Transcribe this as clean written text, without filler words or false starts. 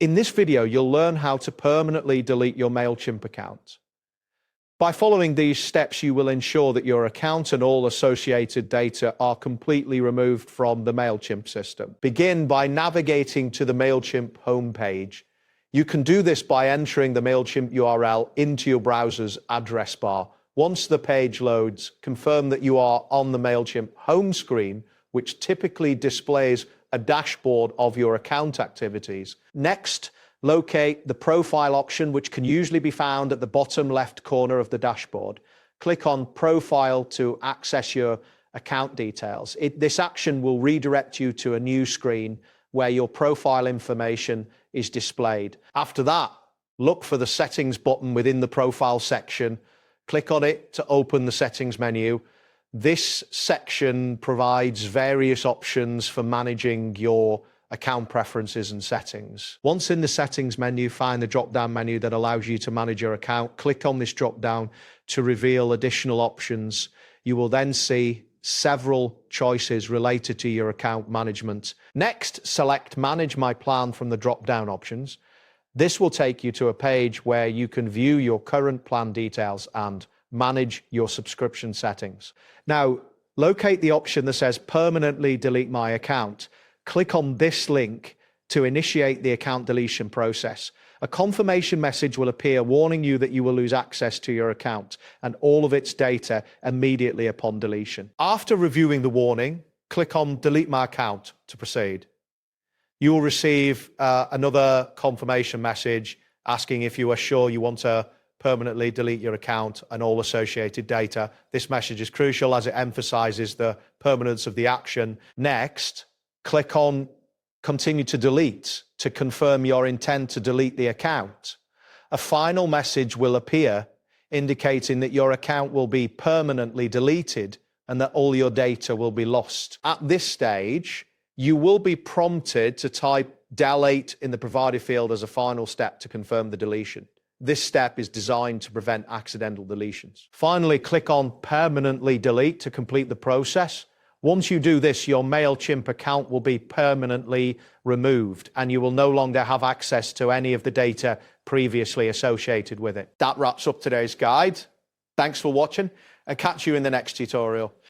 In this video, you'll learn how to permanently delete your Mailchimp account. By following these steps, you will ensure that your account and all associated data are completely removed from the Mailchimp system. Begin by navigating to the Mailchimp homepage. You can do this by entering the Mailchimp URL into your browser's address bar. Once the page loads, confirm that you are on the Mailchimp home screen, which typically displays a dashboard of your account activities. Next, locate the profile option, which can usually be found at the bottom left corner of the dashboard. Click on Profile to access your account details. This action will redirect you to a new screen where your profile information is displayed. After that, look for the Settings button within the Profile section. Click on it to open the Settings menu. This section provides various options for managing your account preferences and settings. Once in the Settings menu, find the drop-down menu that allows you to manage your account. Click on this drop-down to reveal additional options. You will then see several choices related to your account management. Next, select Manage My Plan from the drop-down options. This will take you to a page where you can view your current plan details and manage your subscription settings. Now, locate the option that says Permanently Delete My Account. Click on this link to initiate the account deletion process. A confirmation message will appear warning you that you will lose access to your account and all of its data immediately upon deletion. After reviewing the warning, click on Delete My Account to proceed. You will receive another confirmation message asking if you are sure you want to permanently delete your account and all associated data. This message is crucial as it emphasizes the permanence of the action. Next, click on Continue to Delete to confirm your intent to delete the account. A final message will appear indicating that your account will be permanently deleted and that all your data will be lost. At this stage, you will be prompted to type delete in the provided field as a final step to confirm the deletion. This step is designed to prevent accidental deletions. Finally, click on Permanently Delete to complete the process. Once you do this, your Mailchimp account will be permanently removed and you will no longer have access to any of the data previously associated with it. That wraps up today's guide. Thanks for watching and catch you in the next tutorial.